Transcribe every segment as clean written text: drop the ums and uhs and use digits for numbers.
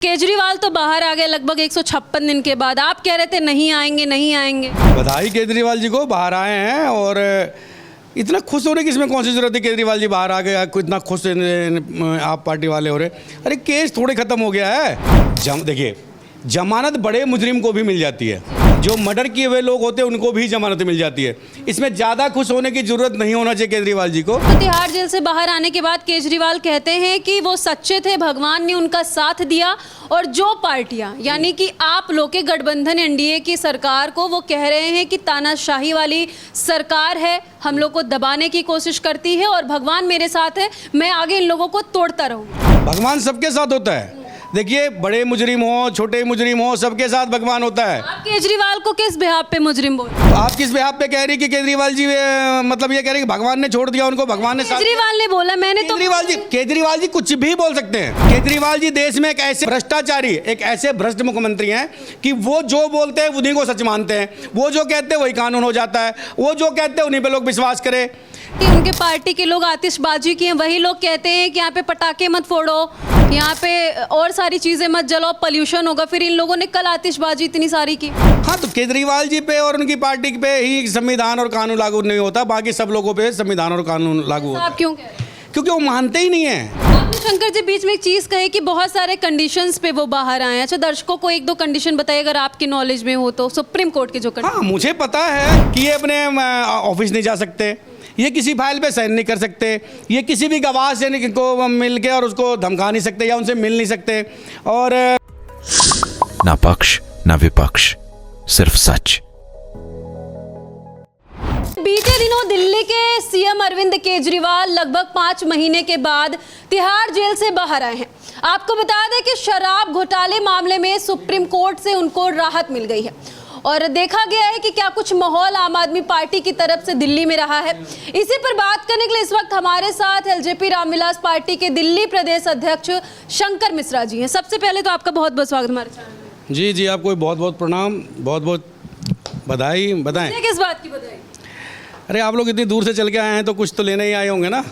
केजरीवाल तो बाहर आ गए लगभग 156 दिन के बाद। आप कह रहे थे नहीं आएंगे नहीं आएंगे। बधाई केजरीवाल जी को, बाहर आए हैं। और इतना खुश होने की इसमें कौन सी जरूरत है? केजरीवाल जी बाहर आ गए, इतना खुश आप पार्टी वाले हो रहे। अरे केस थोड़े खत्म हो गया है। देखिए, जमानत बड़े मुजरिम को भी मिल जाती है, जो मर्डर किए हुए लोग होते हैं उनको भी जमानत मिल जाती है। इसमें ज़्यादा खुश होने की जरूरत नहीं होना चाहिए केजरीवाल जी को। तो तिहाड़ जेल से बाहर आने के बाद केजरीवाल कहते हैं कि वो सच्चे थे, भगवान ने उनका साथ दिया। और जो पार्टियां यानी कि आप लोग के गठबंधन एनडीए की सरकार को वो कह रहे हैं कि तानाशाही वाली सरकार है, हम लोग को दबाने की कोशिश करती है और भगवान मेरे साथ है, मैं आगे इन लोगों को तोड़ता रहूँगा। भगवान सबके साथ होता है। देखिए, बड़े मुजरिम हो, छोटे मुजरिम हो, सबके साथ भगवान होता है। आप केजरीवाल को किस बिहाफ पे मुजरिम बोल? तो आप किस बिहाफ पे कह रही कि केजरीवाल जी मतलब ये कह रहे कि भगवान ने छोड़ दिया उनको, भगवान ने केजरीवाल ने बोला, मैंने तो केजरीवाल जी कुछ भी बोल सकते हैं। केजरीवाल जी देश में एक ऐसे भ्रष्टाचारी, एक ऐसे भ्रष्ट मुख्यमंत्री हैं कि वो जो बोलते हैं उन्हीं को सच मानते हैं। वो जो कहते हैं वही कानून हो जाता है, वो जो कहते हैं उन्हीं पे लोग विश्वास करें। उनके पार्टी के लोग आतिशबाजी किए, वही लोग कहते हैं कि यहाँ पे पटाखे मत फोड़ो, यहाँ पे और सारी चीजें मत जलाओ, पोल्यूशन होगा। फिर इन लोगों ने कल आतिशबाजी इतनी सारी की। हाँ, तो केजरीवाल जी पे और उनकी पार्टी पे ही संविधान और कानून लागू नहीं होता, बाकी सब लोगों पे संविधान और कानून लागू होता है। आप क्यों कह रहे हैं? क्योंकि वो मानते ही नहीं है। आपने शंकर जी बीच में एक चीज कही कि बहुत सारे कंडीशंस पे वो बाहर आए हैं। अच्छा, दर्शकों को एक दो कंडीशन बताइए अगर आपकी नॉलेज में हो तो। सुप्रीम कोर्ट के जो हाँ, मुझे पता है कि ये अपने ऑफिस नहीं जा सकते, ये किसी फाइल पे साइन नहीं कर सकते, ये किसी भी गवाह से को मिल के और उसको धमका नहीं सकते या उनसे मिल नहीं सकते। और ना पक्ष ना विपक्ष, सिर्फ सच। बीते दिनों दिल्ली के सीएम अरविंद केजरीवाल लगभग 5 महीने के बाद तिहाड़ जेल से बाहर आए हैं। आपको बता दें कि शराब घोटाले मामले में सुप्रीम कोर्ट से उनको राहत मिल गई है और देखा गया है कि क्या कुछ माहौल आम आदमी पार्टी की तरफ से दिल्ली में रहा है। इसी पर बात करने के लिए इस वक्त हमारे साथ एलजेपी रामविलास पार्टी के दिल्ली प्रदेश अध्यक्ष शंकर मिश्रा जी हैं। सबसे पहले तो आपका बहुत बहुत स्वागत हमारे चैनल में। जी जी, आपको बहुत बहुत प्रणाम, बहुत बहुत बधाई। बताएं किस बात की बधाई? अरे, आप लोग इतनी दूर से चल के आए हैं तो कुछ तो लेने ही आए होंगे ना।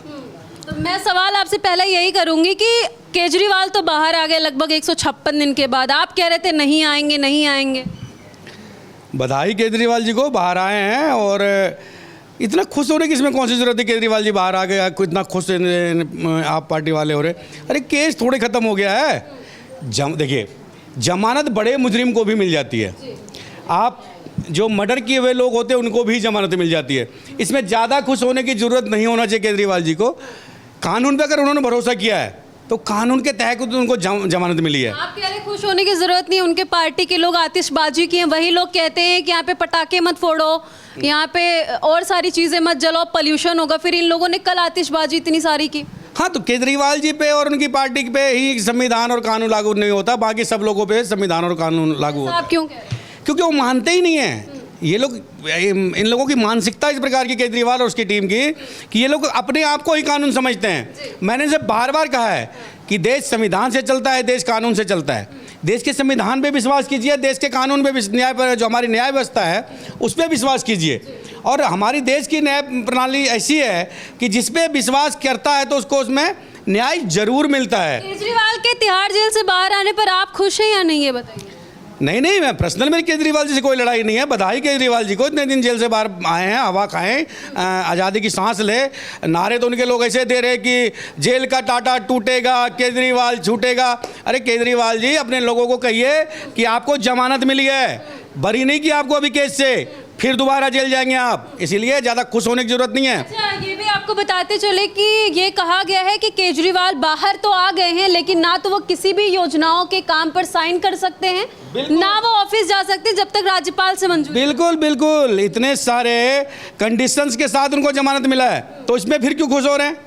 तो मैं सवाल आपसे पहले यही करूंगी कि केजरीवाल तो बाहर आ गए लगभग 156 दिन के बाद। आप कह रहे थे नहीं आएंगे नहीं आएंगे। बधाई केजरीवाल जी को, बाहर आए हैं। और इतना खुश होने की इसमें कौन सी जरूरत है? केजरीवाल जी बाहर आ गए, इतना खुश आप पार्टी वाले हो रहे। अरे केस थोड़े खत्म हो गया है। देखिए, जमानत बड़े मुजरिम को भी मिल जाती है। आप जो मर्डर किए हुए लोग होते हैं उनको भी जमानत मिल जाती है। इसमें ज़्यादा खुश होने की जरूरत नहीं होना चाहिए केजरीवाल जी को। कानून पे अगर उन्होंने भरोसा किया है तो कानून के तहत उनको जमानत मिली है। आप कह रहे खुश होने की जरूरत नहीं, उनके पार्टी के लोग आतिशबाजी किए, वही लोग कहते हैं कि यहाँ पे पटाखे मत फोड़ो, यहाँ पे और सारी चीजें मत जलाओ, पोल्यूशन होगा। फिर इन लोगों ने कल आतिशबाजी इतनी सारी की। हाँ, तो केजरीवाल जी पे और उनकी पार्टी पे ही संविधान और कानून लागू नहीं होता, बाकी सब लोगों पे संविधान और कानून लागू होता है। आप क्यों कह रहे हैं? क्योंकि वो मानते ही नहीं है। ये लोग, इन लोगों की मानसिकता इस प्रकार की, केजरीवाल और उसकी टीम की, कि ये लोग अपने आप को ही कानून समझते हैं। मैंने इसे बार बार कहा है कि देश संविधान से चलता है, देश कानून से चलता है। देश के संविधान पे विश्वास कीजिए, देश के कानून पे, न्याय पर, जो हमारी न्याय व्यवस्था है उस पर विश्वास कीजिए। और हमारी देश की न्याय प्रणाली ऐसी है कि जिस पे विश्वास करता है तो उसको उसमें न्याय जरूर मिलता है। केजरीवाल के तिहाड़ जेल से बाहर आने पर आप खुश हैं या नहीं, ये बताइए। नहीं, मैं पर्सनल, मेरी केजरीवाल जी से कोई लड़ाई नहीं है। बधाई केजरीवाल जी को, इतने दिन जेल से बाहर आए हैं, हवा खाएं, आज़ादी की सांस ले। नारे तो उनके लोग ऐसे दे रहे कि जेल का टाटा टूटेगा, केजरीवाल छूटेगा। अरे केजरीवाल जी, अपने लोगों को कहिए कि आपको जमानत मिली है, बरी नहीं किया आपको अभी केस से, फिर दोबारा जेल जाएंगे आप। इसीलिए ज़्यादा खुश होने की जरूरत नहीं है। अच्छा, ये भी आपको बताते चले कि ये कहा गया है कि केजरीवाल बाहर तो आ गए हैं लेकिन ना तो वो किसी भी योजनाओं के काम पर साइन कर सकते हैं, ना वो ऑफिस जा सकते जब तक राज्यपाल से मंजूरी। बिल्कुल, इतने सारे कंडीशंस के साथ उनको जमानत मिला है, तो इसमें फिर क्यों खुश हो रहे हैं?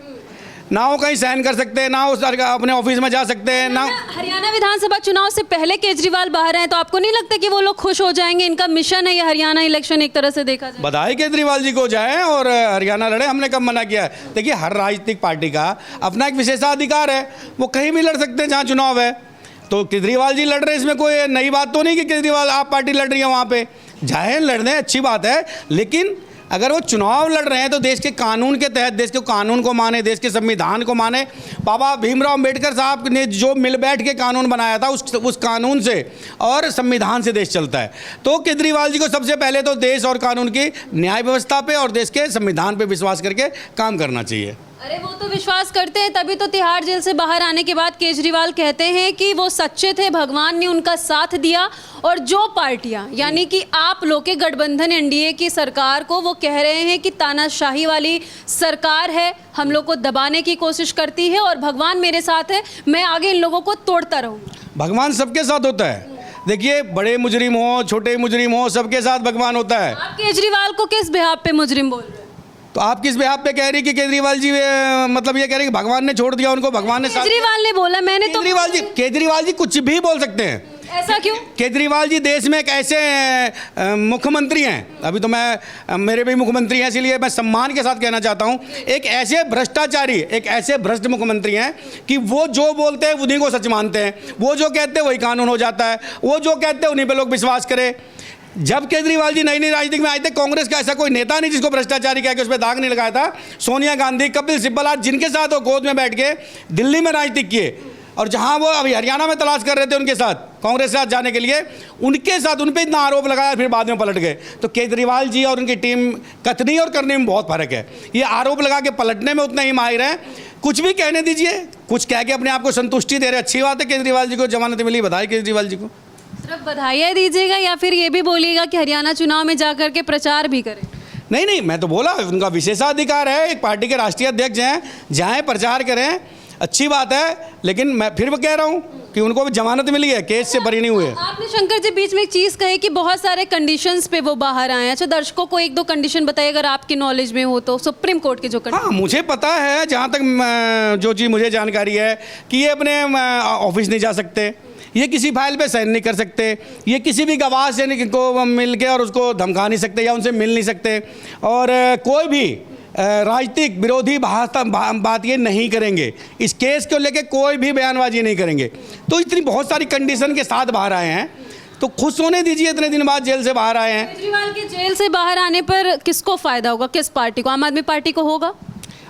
ना वो कहीं साइन कर सकते हैं, ना उस अपने ऑफिस में जा सकते हैं, ना। हरियाणा विधानसभा चुनाव से पहले केजरीवाल बाहर आए, तो आपको नहीं लगता कि वो लोग खुश हो जाएंगे? इनका मिशन है ये हरियाणा इलेक्शन, एक तरह से देखा जाए। बधाई केजरीवाल जी को जाएं और हरियाणा लड़े, हमने कब मना किया है? देखिए, हर राजनीतिक पार्टी का अपना एक विशेषाधिकार है, वो कहीं भी लड़ सकते हैं जहाँ चुनाव है। तो केजरीवाल जी लड़ रहे, इसमें कोई नई बात तो नहीं कि केजरीवाल आप पार्टी लड़ रही है वहाँ पे। जाए लड़ दें, अच्छी बात है, लेकिन अगर वो चुनाव लड़ रहे हैं तो देश के कानून के तहत, देश के कानून को माने, देश के संविधान को माने। बाबा भीमराव अम्बेडकर साहब ने जो मिल बैठ के कानून बनाया था उस कानून से और संविधान से देश चलता है। तो केजरीवाल जी को सबसे पहले तो देश और कानून की न्याय व्यवस्था पे और देश के संविधान पे विश्वास करके काम करना चाहिए। अरे वो तो विश्वास करते हैं, तभी तो तिहाड़ जेल से बाहर आने के बाद केजरीवाल कहते हैं कि वो सच्चे थे, भगवान ने उनका साथ दिया। और जो पार्टियां यानी कि आप लोग के गठबंधन एनडीए की सरकार को वो कह रहे हैं कि तानाशाही वाली सरकार है, हम लोग को दबाने की कोशिश करती है और भगवान मेरे साथ है, मैं आगे इन लोगों को तोड़ता रहूँगा। भगवान सबके साथ होता है। देखिए, बड़े मुजरिम हो, छोटे मुजरिम हो, सबके साथ भगवान होता है। आप केजरीवाल को किस बिहाफ पे मुजरिम बोल रहे हैं? तो आप किस बेहाफ पे कह रही कि केजरीवाल जी मतलब ये कह रहे कि भगवान ने छोड़ दिया उनको, भगवान ने केजरीवाल ने बोला, मैंने तो केजरीवाल जी कुछ भी बोल सकते हैं। ऐसा क्यों? केजरीवाल जी देश में एक ऐसे मुख्यमंत्री हैं, अभी तो मेरे भी मुख्यमंत्री हैं, इसलिए मैं सम्मान के साथ कहना चाहता हूं, एक ऐसे भ्रष्टाचारी, एक ऐसे भ्रष्ट मुख्यमंत्री हैं कि वो जो बोलते हैं उन्हीं को सच मानते हैं, वो जो कहते हैं वही कानून हो जाता है, वो जो कहते हैं उन्हीं पे लोग विश्वास करें। जब केजरीवाल जी नई नई राजनीति में आए थे, कांग्रेस का ऐसा कोई नेता नहीं जिसको भ्रष्टाचारी कह के उस पर दाग नहीं लगाया था। सोनिया गांधी, कपिल सिब्बल, आज जिनके साथ वो गोद में बैठ के दिल्ली में राजनीति किए और जहां वो अभी हरियाणा में तलाश कर रहे थे उनके साथ कांग्रेस के साथ जाने के लिए, उनके साथ उन पर इतना आरोप लगाया, फिर बाद में पलट गए। तो केजरीवाल जी और उनकी टीम कथनी और करने में बहुत फर्क है। ये आरोप लगा के पलटने में उतना ही माहिर है। कुछ भी कहने दीजिए, कुछ कह के अपने आप को संतुष्टि दे रहे। अच्छी बात है, केजरीवाल जी को जमानत मिली, बधाई केजरीवाल जी को। सिर्फ बधाइयाँ दीजिएगा या फिर ये भी बोलिएगा कि हरियाणा चुनाव में जाकर के प्रचार भी करें? नहीं, मैं तो बोला उनका विशेषाधिकार है, एक पार्टी के राष्ट्रीय अध्यक्ष हैं, जाएं प्रचार करें, अच्छी बात है। लेकिन मैं फिर वो कह रहा हूँ कि उनको भी जमानत मिली है, केस से बरी नहीं हुए। आपने शंकर जी बीच में एक चीज़ कही कि बहुत सारे कंडीशंस पे वो बाहर आए हैं। अच्छा, दर्शकों को एक दो कंडीशन बताइए अगर आपकी नॉलेज में हो तो, सुप्रीम कोर्ट के जो कंडीशन। हाँ, मुझे पता है, जहाँ तक जो चीज़ मुझे जानकारी है कि ये अपने ऑफिस नहीं जा सकते, ये किसी फाइल पे साइन नहीं कर सकते, ये किसी भी गवाह से को मिल के और उसको धमका नहीं सकते या उनसे मिल नहीं सकते, और कोई भी राजनीतिक विरोधी बात ये नहीं करेंगे, इस केस को लेके कोई भी बयानबाजी नहीं करेंगे। तो इतनी बहुत सारी कंडीशन के साथ बाहर आए हैं, तो खुश होने दीजिए, इतने दिन बाद जेल से बाहर आए हैं। केजरीवाल के जेल से बाहर आने पर किसको फायदा होगा, किस पार्टी को? आम आदमी पार्टी को होगा?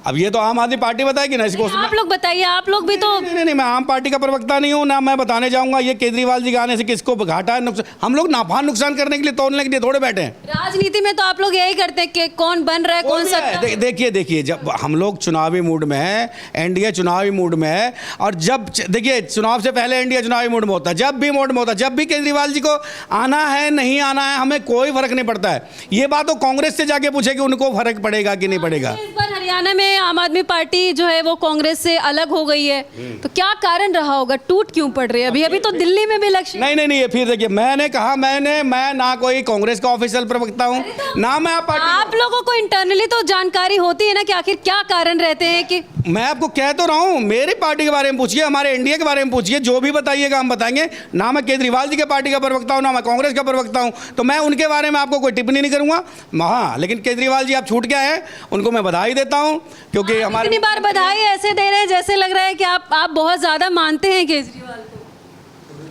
अब ये तो आम आदमी पार्टी बताएगी ना इसको। आप लोग बताइए, आप लोग भी तो। नहीं, मैं आम पार्टी का प्रवक्ता नहीं हूँ, ना मैं बताने जाऊंगा ये केजरीवाल जी के आने से किसको घाटा है, नुकसान। हम लोग नाफा नुकसान करने के लिए, तोड़ने के लिए थोड़े बैठे हैं। राजनीति में तो आप लोग यही करते हैं कि कौन बन रहा है, कौन सा। देखिए, जब हम लोग चुनावी मूड में है, एनडीए चुनावी मूड में है, और जब देखिए चुनाव से पहले एनडीए चुनावी मूड में होता है, जब भी मूड में होता है, जब भी केजरीवाल जी को आना है नहीं आना है, हमें कोई फर्क नहीं पड़ता है। ये बात तो कांग्रेस से जाके पूछे कि उनको फर्क पड़ेगा कि नहीं पड़ेगा। इस बार हरियाणा में आम आदमी पार्टी जो है वो कांग्रेस से अलग हो गई है, तो क्या कारण रहा होगा, टूट क्यों पड़ रही है? अभी तो दिल्ली में भी इलेक्शन। नहीं, ये फिर देखिए, मैंने कहा मैं ना कोई कांग्रेस का ऑफिशियल प्रवक्ता हूँ, ना मैं आप लोगों को इंटरनली तो जानकारी होती है ना कि आखिर क्या कारण रहते हैं। कि मैं आपको कह तो रहा हूँ, मेरी पार्टी के बारे में पूछिए, हमारे एनडीए के बारे में पूछिए, जो भी बताइएगा हम बताएंगे। ना मैं केजरीवाल जी के पार्टी का प्रवक्ता हूँ, ना मैं कांग्रेस का प्रवक्ता हूँ, तो मैं उनके बारे में आपको कोई टिप्पणी नहीं करूँगा। हाँ, लेकिन केजरीवाल जी आप छूट गया है, उनको मैं बधाई देता हूँ, क्योंकि हमारे इतनी बार बधाई ऐसे दे रहे हैं जैसे लग रहा है कि आप बहुत ज्यादा मानते हैं केजरीवाल को।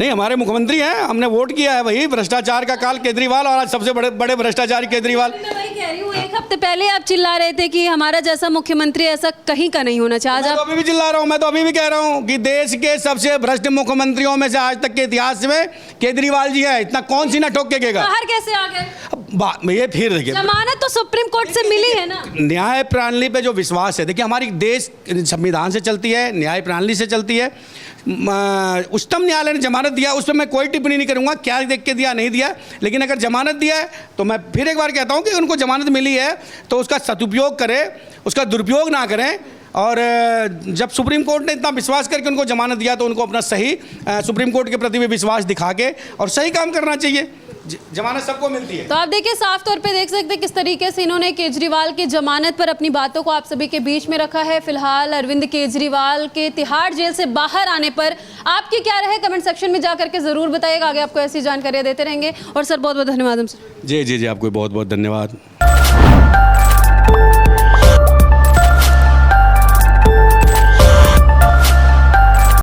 नहीं, हमारे मुख्यमंत्री हैं, हमने वोट किया है, वही भ्रष्टाचार का काल केजरीवाल, और आज सबसे बड़े भ्रष्टाचारी केजरीवाल। मैं वही कह रही हूँ, एक हफ्ते पहले आप चिल्ला रहे थे कि हमारा जैसा मुख्यमंत्री ऐसा कहीं का नहीं होना चाहिए। मैं तो अभी भी चिल्ला रहा हूँ, मैं तो अभी भी कह रहा हूँ कि देश के सबसे भ्रष्ट मुख्यमंत्रियों में से आज तक के इतिहास में केजरीवाल जी है। इतना कौन सी ना ठोक के गएगा। बाहर कैसे आ गए? ये फिर देखिए, जमानत तो सुप्रीम कोर्ट से मिली है ना। न्याय प्रणाली पे जो विश्वास है, देखिए हमारी देश संविधान से चलती है, न्याय प्रणाली से चलती है। उच्चतम न्यायालय ने जमानत दिया, उस पर मैं कोई टिप्पणी नहीं करूंगा क्या देख के दिया नहीं दिया, लेकिन अगर जमानत दिया है तो मैं फिर एक बार कहता हूं कि उनको जमानत मिली है तो उसका सदुपयोग करें, उसका दुरुपयोग ना करें। और जब सुप्रीम कोर्ट ने इतना विश्वास करके उनको जमानत दिया तो उनको अपना सही सुप्रीम कोर्ट के प्रति भी विश्वास दिखा के और सही काम करना चाहिए। जमानत सबको मिलती है। तो आप देखिए, साफ तौर पे देख सकते हैं किस तरीके से इन्होंने केजरीवाल की जमानत पर अपनी बातों को आप सभी के बीच में रखा है। फिलहाल अरविंद केजरीवाल के तिहाड़ जेल से बाहर आने पर आपकी क्या राय है, कमेंट सेक्शन में जाकर के जरूर बताइएगा। आगे आपको ऐसी जानकारियां देते रहेंगे। और सर बहुत बहुत धन्यवाद हमसे। जी, आपको बहुत बहुत धन्यवाद।